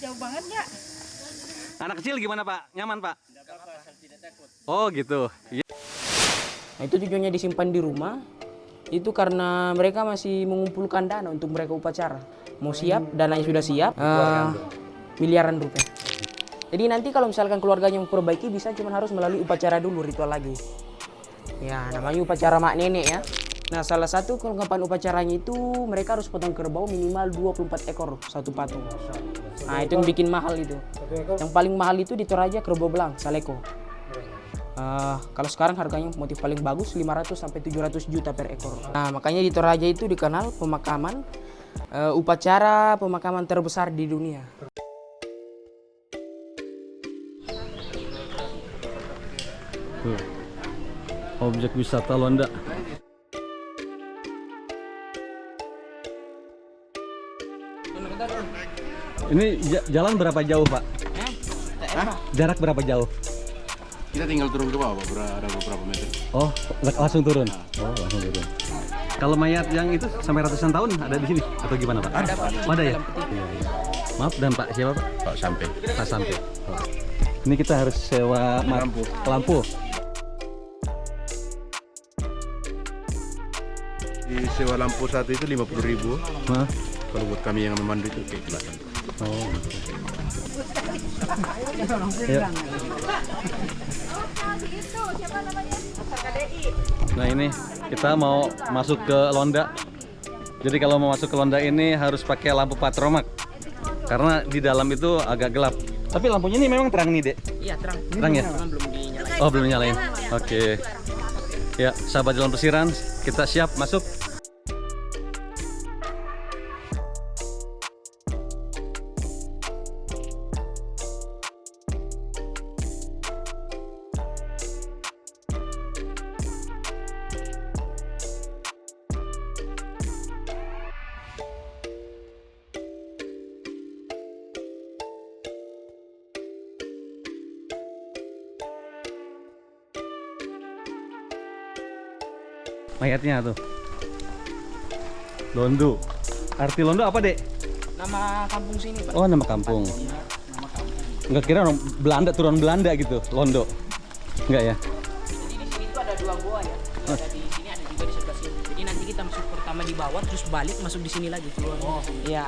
Jauh banget ya. Anak kecil gimana Pak? Nyaman Pak? Oh gitu. Iya. Nah, itu tujuannya disimpan di rumah. Itu karena mereka masih mengumpulkan dana untuk mereka upacara. Mau siap, dananya sudah siap, miliaran rupiah. Jadi nanti kalau misalkan keluarganya memperbaiki bisa cuma harus melalui upacara dulu, ritual lagi. Ya, namanya upacara mak nenek ya. Nah, salah satu kelengkapan upacaranya itu mereka harus potong kerbau minimal 24 ekor satu patung. Nah, itu yang bikin mahal itu. Yang paling mahal itu di Toraja kerbau belang, Saleko. Kalau sekarang harganya motif paling bagus 500 sampai 700 juta per ekor. Nah, makanya di Toraja itu dikenal pemakaman upacara pemakaman terbesar di dunia. Objek wisata Londa. Ini jalan berapa jauh Pak? Jarak berapa jauh? Kita tinggal turun ke bawah, ada beberapa meter. Oh, langsung turun. Oh, langsung turun. Kalau mayat yang itu sampai ratusan tahun ada di sini atau gimana Pak? Ada Pak. Oh, ada ya? Iya, iya. Maaf, dan Pak siapa Pak? Pak sampai. Pak Sampai. Oh. Ini kita harus sewa lampu. Di sewa lampu satu itu 50.000. Hah? Kalau buat kami yang memandu itu kayak kelihatan. Oh. Ya. Nah ini kita mau masuk ke Londa. Jadi kalau mau masuk ke Londa ini harus pakai lampu patromak karena di dalam itu agak gelap. Tapi lampunya ini memang terang nih Dek. Iya, terang. Terang ya? Belum dinyalain. Oh belum nyalain. Oke. Ya sahabat jalan pesiran, kita siap masuk. Mayatnya tuh. Londo. Arti Londo apa Dek? Nama kampung sini Pak. Oh nama kampung. Enggak kira orang Belanda, turun Belanda gitu, Londo. Enggak ya? Jadi di sini tuh ada dua goa ya. Ada di sini, ada juga di sebelah sini. Jadi nanti kita masuk pertama di bawah, terus balik masuk di sini lagi keluar. Iya.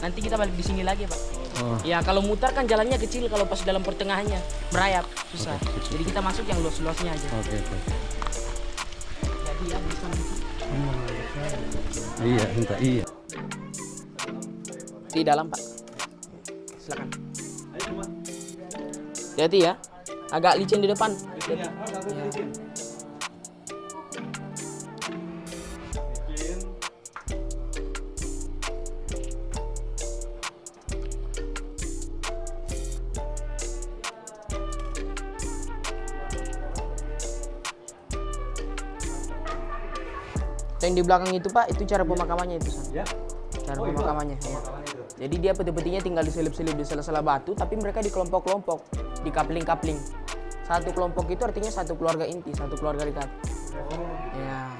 Nanti kita balik di sini lagi Pak. Oh. Ya kalau mutar kan jalannya kecil, kalau pas dalam pertengahannya merayap susah. Oke. Jadi kita masuk yang luas-luasnya aja. Oke. Jadi ya bisa. Iya, minta iya. Di dalam Pak. Silakan. Hati ya. Agak licin di depan. Ya. Yang di belakang itu Pak, itu cara pemakamannya itu San. Cara pemakamannya. Ya. Jadi dia peti-petinya tinggal diselip-selip di sela-sela batu, tapi mereka di kelompok-kelompok, di kapling-kapling. Satu kelompok itu artinya satu keluarga inti, satu keluarga dekat. Ya.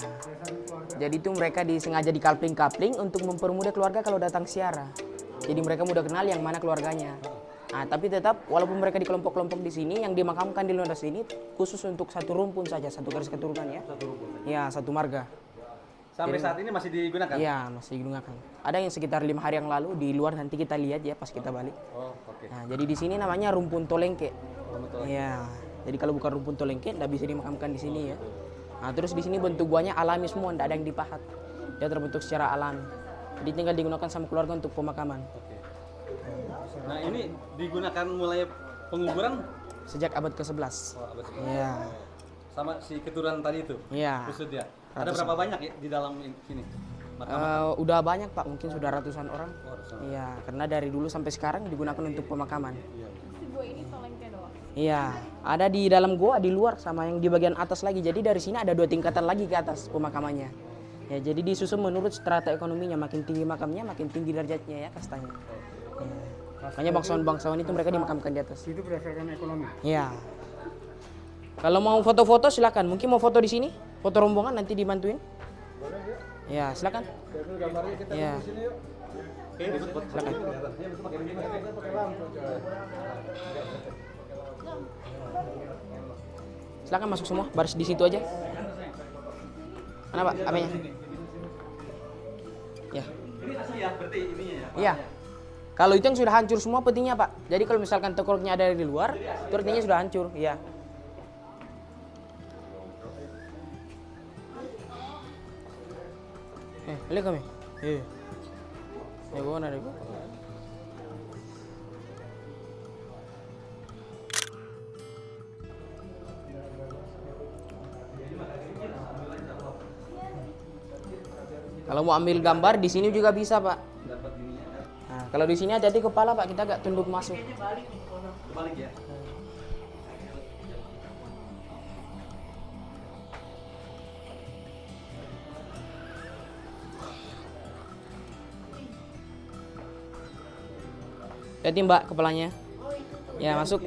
Jadi itu mereka disengaja di kapling-kapling untuk mempermudah keluarga kalau datang ziarah. Jadi mereka mudah kenal yang mana keluarganya. Nah, tapi tetap walaupun mereka di kelompok-kelompok di sini, yang dimakamkan di Londa sini khusus untuk satu rumpun saja, satu garis keturunan ya. Ya, satu marga. Sampai saat ini masih digunakan? Iya, masih digunakan. Ada yang sekitar 5 hari yang lalu, di luar nanti kita lihat ya pas kita balik. Oh, oke. Nah, jadi di sini namanya rumpun tolengke. Iya. Jadi kalau bukan rumpun tolengke, nggak bisa dimakamkan di sini ya. Nah, terus di sini bentuk guanya alami semua, nggak ada yang dipahat. Dia terbentuk secara alami. Jadi tinggal digunakan sama keluarga untuk pemakaman. Oke. Nah, ini digunakan mulai penguburan Sejak abad ke-11. abad ke-11. Iya. Sama si keturunan tadi itu. Iya. Maksud ya. Ada berapa banyak ya di dalam sini? Udah banyak Pak, mungkin sudah ratusan orang. Oh, ratusan. Iya, karena dari dulu sampai sekarang digunakan untuk pemakaman. Gua ini tolengke doang. Iya, ada di dalam gua, di luar sama yang di bagian atas lagi. Jadi dari sini ada 2 tingkatan lagi ke atas pemakamannya. Ya, jadi disusun menurut strata ekonominya, makin tinggi makamnya, makin tinggi derajatnya ya kastanya. Ya. Makanya bangsawan-bangsawan itu mereka dimakamkan di atas. Itu berdasarkan ekonomi. Iya. Kalau mau foto-foto silakan. Mungkin mau foto di sini, foto rombongan nanti dibantuin. Ya, silakan. Gambarnya kita Ya. di sini yuk. Silakan. Silakan masuk semua, baris di situ aja. Mana Pak? Apanya? Ya. Iya. Kalau itu yang sudah hancur semua petinya Pak. Jadi kalau misalkan tengkoraknya ada di luar, itu artinya sudah hancur. Iya. Lihat kami. Iya. Ya mana deh. Kalau mau ambil gambar di sini juga bisa Pak. Nah, kalau di sini hati-hati kepala Pak, kita agak tunduk masuk. Kebalik ya. Hati Mbak kepalanya. Ya masuk.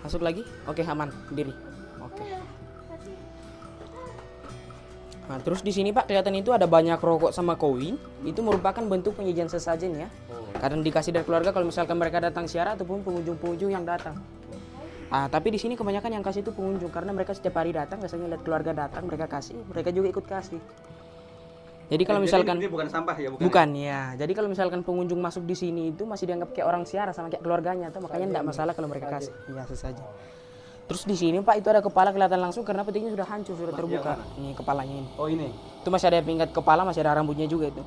Masuk lagi. Oke aman, berdiri. Oke. Nah, terus di sini Pak kelihatan itu ada banyak rokok sama koin. Itu merupakan bentuk penyajian sesajen ya. Karena dikasih dari keluarga kalau misalkan mereka datang siara ataupun pengunjung-pengunjung yang datang. Ah, tapi di sini kebanyakan yang kasih itu pengunjung karena mereka setiap hari datang, biasanya lihat keluarga datang, mereka kasih, mereka juga ikut kasih. Jadi kalau misalkan ini bukan sampah ya, bukan ya. Jadi kalau misalkan pengunjung masuk di sini itu masih dianggap kayak orang siara sama kayak keluarganya tuh, makanya enggak masalah kalau mereka kasih. Iya, sesajen. Terus di sini Pak itu ada kepala kelihatan langsung karena petinya sudah hancur, sudah terbuka. Ini kepalanya ini. Oh ini. Itu masih ada pinggat kepala, masih ada rambutnya juga itu.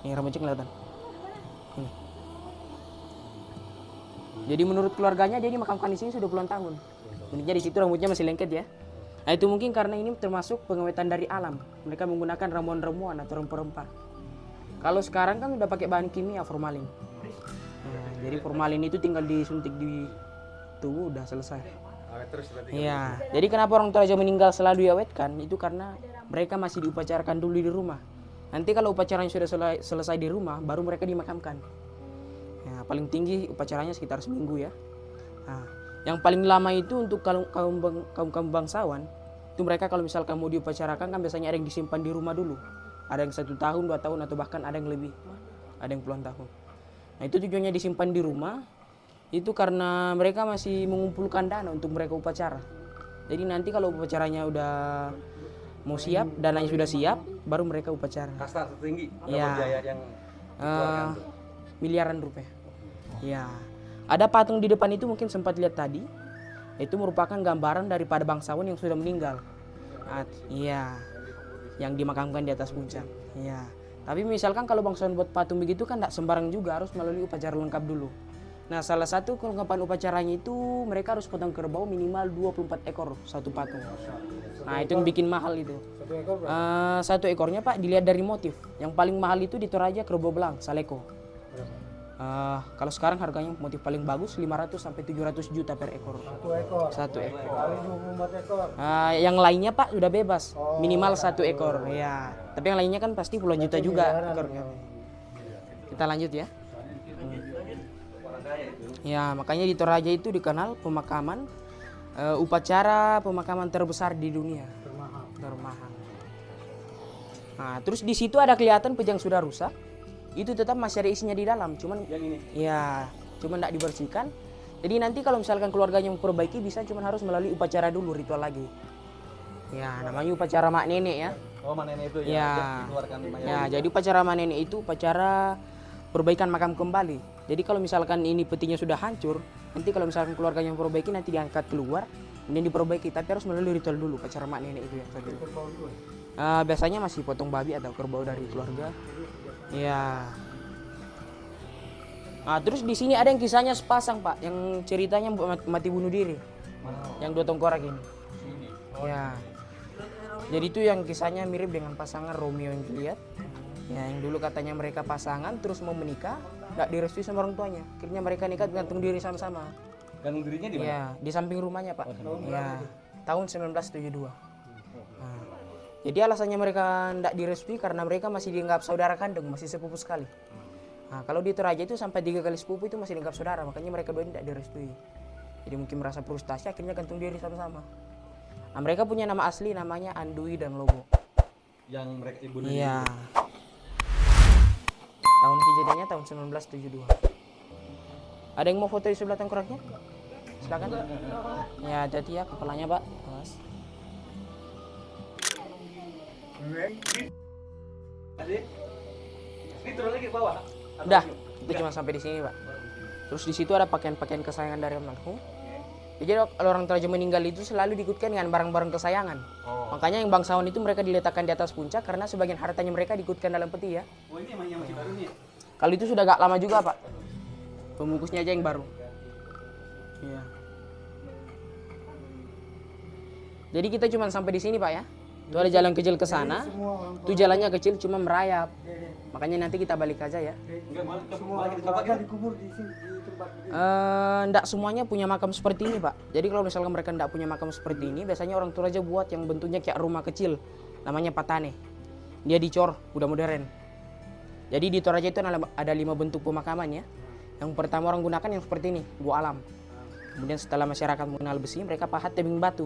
Ini rambutnya kelihatan. Ini. Jadi menurut keluarganya dia dimakamkan di sini sudah puluhan tahun. Jadi di situ rambutnya masih lengket ya. Nah itu mungkin karena ini termasuk pengawetan dari alam. Mereka menggunakan ramuan-ramuan atau rempah-rempah. Kalau sekarang kan udah pakai bahan kimia formalin. Nah, jadi formalin itu tinggal disuntik di tubuh udah selesai. Iya. Jadi kenapa orang Toraja meninggal selalu diawetkan? Itu karena mereka masih diupacarakan dulu di rumah. Nanti kalau upacaranya sudah selesai di rumah, baru mereka dimakamkan. Ya, paling tinggi upacaranya sekitar seminggu ya. Nah, yang paling lama itu untuk kaum bangsawan, itu mereka kalau misalkan mau diupacarakan kan biasanya ada yang disimpan di rumah dulu. Ada yang 1 tahun, 2 tahun, atau bahkan ada yang lebih. Ada yang puluhan tahun. Nah itu tujuannya disimpan di rumah, itu karena mereka masih mengumpulkan dana untuk mereka upacara. Jadi nanti kalau upacaranya udah mau siap, dananya sudah siap, baru mereka upacara. Kasta tertinggi Ya. Jaya yang Miliaran rupiah. Ya. Ada patung di depan itu mungkin sempat lihat tadi. Itu merupakan gambaran daripada bangsawan yang sudah meninggal. Iya. Yang dimakamkan di atas puncak. Iya. Tapi misalkan kalau bangsawan buat patung begitu kan tidak sembarang juga, harus melalui upacara lengkap dulu. Nah, salah satu kelengkapan upacaranya itu mereka harus potong kerbau minimal 24 ekor satu patung. Nah, itu yang bikin mahal itu. Satu ekornya Pak dilihat dari motif. Yang paling mahal itu di Toraja kerbau belang, Saleko. Kalau sekarang harganya motif paling bagus 500 sampai 700 juta per ekor. Satu ekor. Yang lainnya Pak sudah bebas, minimal 1 ekor. Ya, tapi yang lainnya kan pasti puluhan juta juga ekornya. Kita lanjut ya. Ya, makanya di Toraja itu dikenal pemakaman upacara pemakaman terbesar di dunia. Termahal. Nah, terus di situ ada kelihatan pejang sudah rusak. Itu tetap masih ada isinya di dalam, cuman yang ini. Ya, cuman tidak dibersihkan. Jadi nanti kalau misalkan keluarganya memperbaiki bisa, cuman harus melalui upacara dulu, ritual lagi. Ya, namanya upacara mak nenek ya. Oh, mak nenek itu Ya. ya. Dikeluarkan mayat. Ya, jadi upacara mak nenek itu upacara perbaikan makam kembali. Jadi kalau misalkan ini petinya sudah hancur, nanti kalau misalkan keluarganya memperbaiki nanti diangkat keluar, kemudian diperbaiki, tapi harus melalui ritual dulu upacara mak nenek itu ya. Biasanya masih potong babi atau kerbau dari keluarga. Ya. Nah, terus di sini ada yang kisahnya sepasang Pak, yang ceritanya mati bunuh diri. Yang 2 tengkorak ini. Ya. Jadi itu yang kisahnya mirip dengan pasangan Romeo dan Juliet. Ya, yang dulu katanya mereka pasangan terus mau menikah, enggak direstui sama orang tuanya. Akhirnya mereka nikah gantung diri sama-sama. Gantung dirinya di mana? Ya, di samping rumahnya Pak. Ya, tahun 1972. Nah, jadi alasannya mereka tidak direstui karena mereka masih dianggap saudara kandung, masih sepupu sekali. Nah, kalau di Toraja itu sampai 3 kali sepupu itu masih dianggap saudara, makanya mereka dua tidak direstui. Jadi mungkin merasa frustasi, akhirnya gantung diri sama-sama. Nah, mereka punya nama asli, namanya Andui dan Lobo. Yang mereka ibu Iya. Tahun kejadiannya tahun 1972. Ada yang mau foto di sebelah tengkoraknya? Silakan. Ya, hati-hati ya kepalanya, Pak. Awas. Ini turun lagi ke bawah. Udah, itu cuma sampai di sini, Pak. Terus di situ ada pakaian-pakaian kesayangan dari almarhum. Jadi kalau orang Toraja meninggal itu selalu diikutkan dengan barang-barang kesayangan. Makanya yang bangsawan itu mereka diletakkan di atas puncak karena sebagian hartanya mereka diikutkan dalam peti ya. Oh, ini emang yang masih baru nih. Kalau itu sudah agak lama juga, Pak. Pembungkusnya aja yang baru. Iya. Jadi kita cuma sampai di sini, Pak ya. Itu ada jalan kecil ke sana. Itu jalannya kecil cuma merayap. Makanya nanti kita balik aja ya. Enggak, kita coba kita. Dikubur di sini di tempat ini. Nggak semuanya punya makam seperti ini, Pak. Jadi kalau misalkan mereka nggak punya makam seperti ini, biasanya orang Toraja buat yang bentuknya kayak rumah kecil, namanya patane. Dia dicor, udah modern. Jadi di Toraja itu ada 5 bentuk pemakaman ya. Yang pertama orang gunakan yang seperti ini, gua alam. Kemudian setelah masyarakat mengenal besi, mereka pahat tebing batu.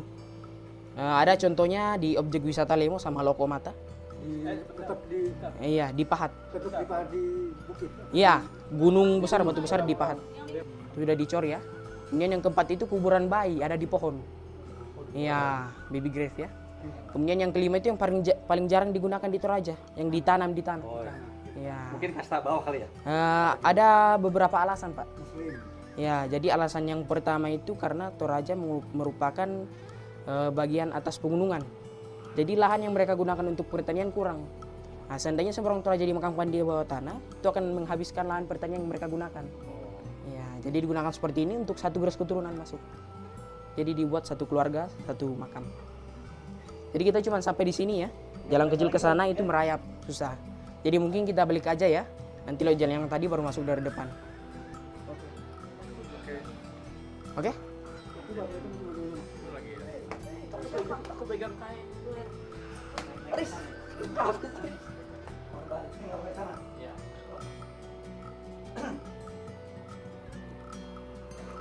Ada contohnya di objek wisata Lemo sama Lokomata. Tetap di Iya, di pahat. di bukit. Iya, gunung besar, batu besar di pahat. Itu sudah dicor ya. Kemudian yang keempat itu kuburan bayi, ada di pohon. Iya, baby grave ya. Kemudian yang kelima itu yang paling jarang digunakan di Toraja, yang ditanam di tanah. Iya. Mungkin kasta bawah kali ya. Ada beberapa alasan, Pak. Ya, jadi alasan yang pertama itu karena Toraja merupakan bagian atas pegunungan. Jadi lahan yang mereka gunakan untuk pertanian kurang. Nah, seandainya seorang Toraja dimakamkan di bawah tanah, itu akan menghabiskan lahan pertanian yang mereka gunakan. Ya, jadi digunakan seperti ini untuk satu garis keturunan masuk. Jadi dibuat satu keluarga, satu makam. Jadi kita cuma sampai di sini ya. Jalan kecil ke sana itu merayap, susah. Jadi mungkin kita balik aja ya. Nanti lo jalan yang tadi baru masuk dari depan. Oke? Aku pegang kain.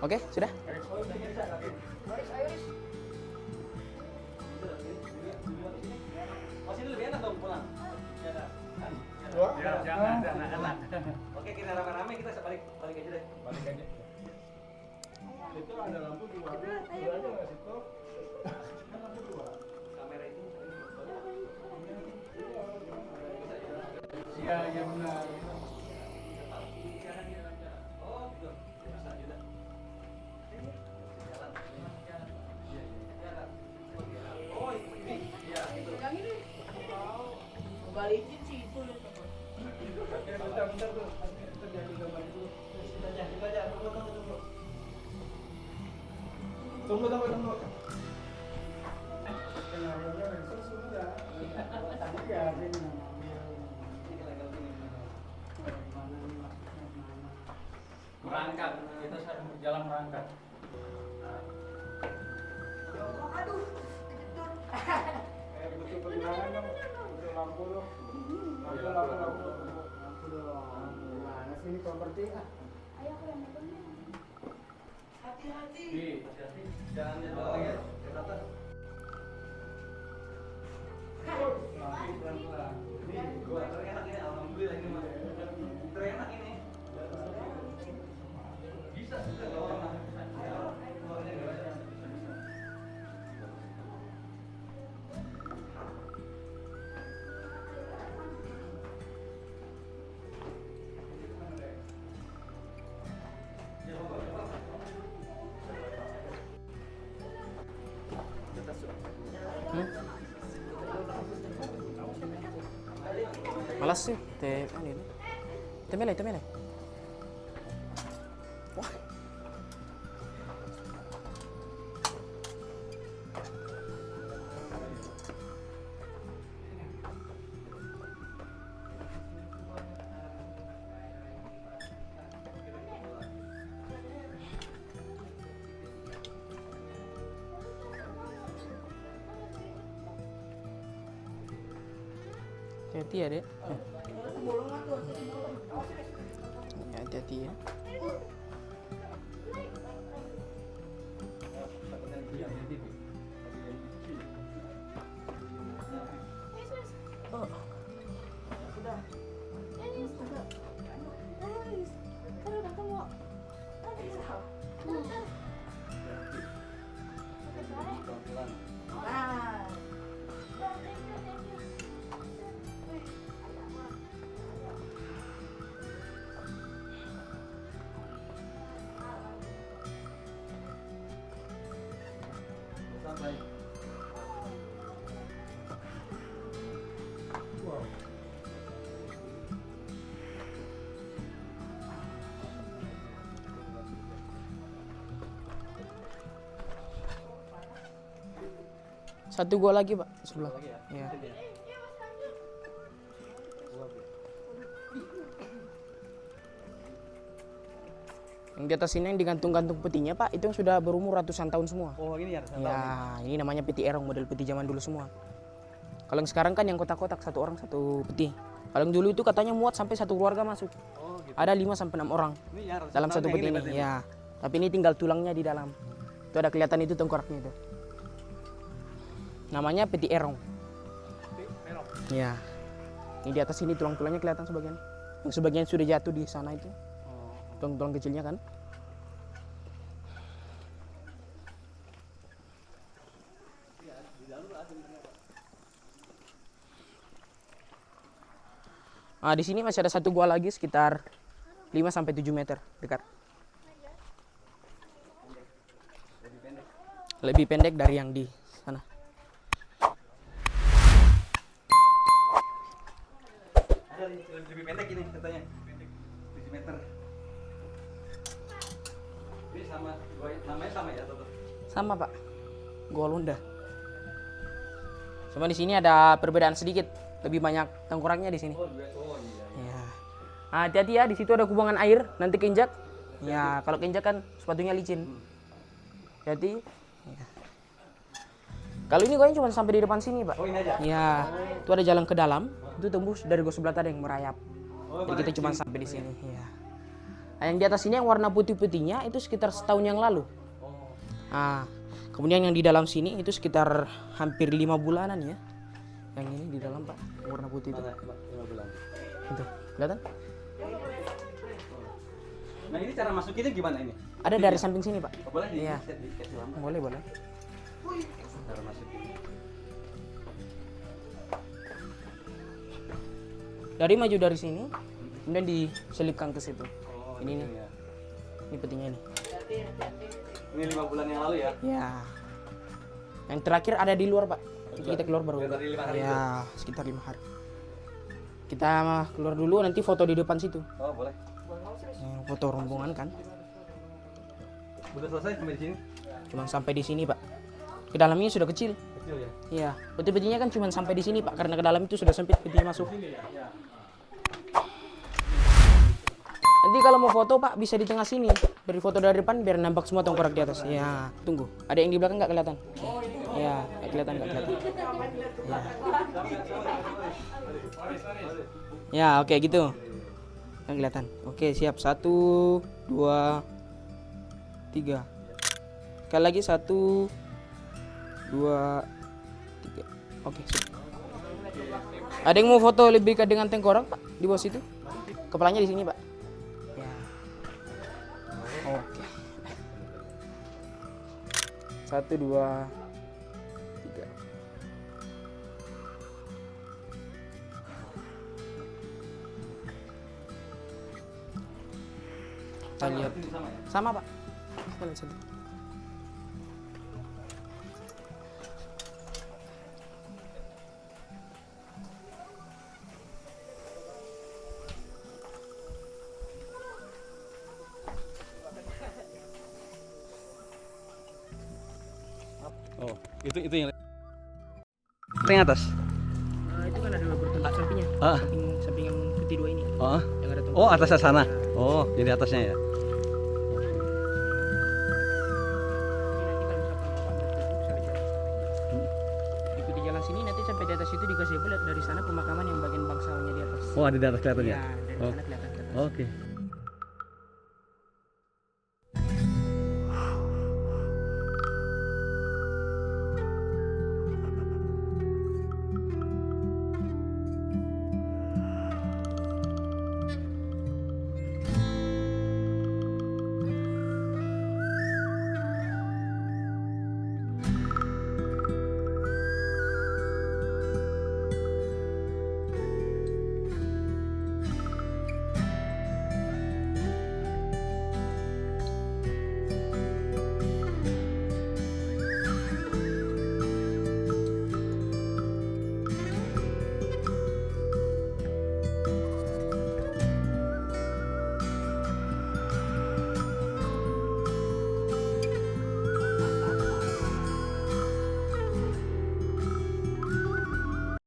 Oke, sudah? Masih lebih enak dong pulang. Jangan. Oke, kita rame-rame kita balik aja deh. Balik aja. Itu ada lampu di bawah. Itu aja enggak situ. Kamera itu. Iya benar. Oh, gitu. Bisa juga. Oh, ini. Iya, itu. Yang ini. Balikin sih itu. Bentar tuh. Terjadi gambar itu. Kita aja. Tunggu. Merangkak, kita harus berjalan merangkak. Betul penerangan dong. Betul lampu dong. Lampu dong. Mana sini properti ah. Hati-hati. Jangan di bawah ya. Ke atas. Pelan-pelan. Ini gua terenak ini, alhamdulillah ini mah. Terenak ini. Bisa sudah kalau orang Malas sih, ini. Temele. Wah. Hati-hati ya, Dek. Ya, hati-hati ya. Satu gua lagi Pak sebelah. Iya. Yang di atas ini yang digantung-gantung petinya Pak, itu yang sudah berumur ratusan tahun semua. Oh ini ya. Ya, ini namanya peti erong, model peti zaman dulu semua. Kalau yang sekarang kan yang kotak-kotak, satu orang satu peti. Kalau yang dulu itu katanya muat sampai satu keluarga masuk. Oh gitu. Ada 5 sampai 6 orang Ini ya, dalam satu peti ini. Ya, tapi ini tinggal tulangnya di dalam. Itu ada kelihatan itu tengkoraknya itu. Namanya peti erong. Ya. Ini di atas ini tulang-tulangnya kelihatan sebagian. Yang sebagian sudah jatuh di sana itu. Tulang-tulang kecilnya kan. Nah, di sini masih ada satu gua lagi sekitar 5 sampai 7 meter dekat. Lebih pendek dari yang di sana. Ada lebih pendek ini katanya. 7 meter. Ini sama namanya sama ya Toto? Sama Pak, gua Lunda. Cuma di sini ada perbedaan sedikit, lebih banyak tengkoraknya di sini. Oh iya. Ya. Nah, hati-hati ya, di situ ada kubangan air, nanti keinjak. Ya, kalau keinjak kan sepatunya licin. Hati. Ya. Kalau ini goyang cuma sampai di depan sini Pak. Oh ini aja. Ya, itu ada jalan ke dalam, itu tembus dari gua sebelah tadi yang merayap. Jadi kita cuma sampai di sini. Ya. Nah, yang di atas ini yang warna putih-putihnya itu sekitar setahun yang lalu. Nah, kemudian yang di dalam sini itu sekitar hampir 5 bulanan ya. Yang ini di dalam Pak, warna putih itu. 5 bulan. Itu, kelihatan? Nah ini cara masukinnya gimana ini? Ada dari samping sini Pak. Oh, boleh Iya. dikasih lama. Boleh, boleh. Cara masukin. Dari maju dari sini, kemudian diselipkan ke situ. Oh, Ini gitu nih. ya. Ini petinya ini. Ini 5 bulan yang lalu ya. Ya. Yang terakhir ada di luar Pak. Nanti kita keluar baru. Sekitar 5 hari Ya, sekitar 5 hari. Kita keluar dulu, nanti foto di depan situ. Oh boleh. Foto rombongan kan. Udah selesai sampai di sini? Cuma sampai di sini Pak. Ke dalamnya sudah kecil. Kecil ya. Iya, peti-petinya kan cuma sampai di sini Pak, karena ke dalam itu sudah sempit petinya masuk. Nanti kalau mau foto Pak bisa di tengah sini. Beri foto dari depan biar nampak semua tengkorak di atas. Ya, tunggu. Ada yang di belakang nggak kelihatan? Ya, nggak kelihatan, nggak kelihatan. Ya, oke gitu. Nggak kelihatan. Oke, siap. 1, 2, 3. Sekali lagi 1, 2, 3. Oke, siap. Ada yang mau foto lebih dekat dengan tengkorak Pak di bawah situ? Kepalanya di sini Pak. Ya. Oke. 1, 2, 3. Kita lihat. Sama Pak. Kita lihat satu. Oh, itu yang yang atas. Itu kan ada berbentuk sampingnya. Ah. Samping yang putih dua ini. Oh. Yang ada Oh, atasnya sana. Oh, jadi atasnya ya. Nanti kalau misalkan Bapak mau tunggu, bisa bicara. Ikuti jalan sini nanti sampai di atas itu dikasih lihat dari sana pemakaman yang bagian bangsanya di atas. Oh, ada di atas kelihatan ya. Iya, dari Oh. sana kelihatan. Oke.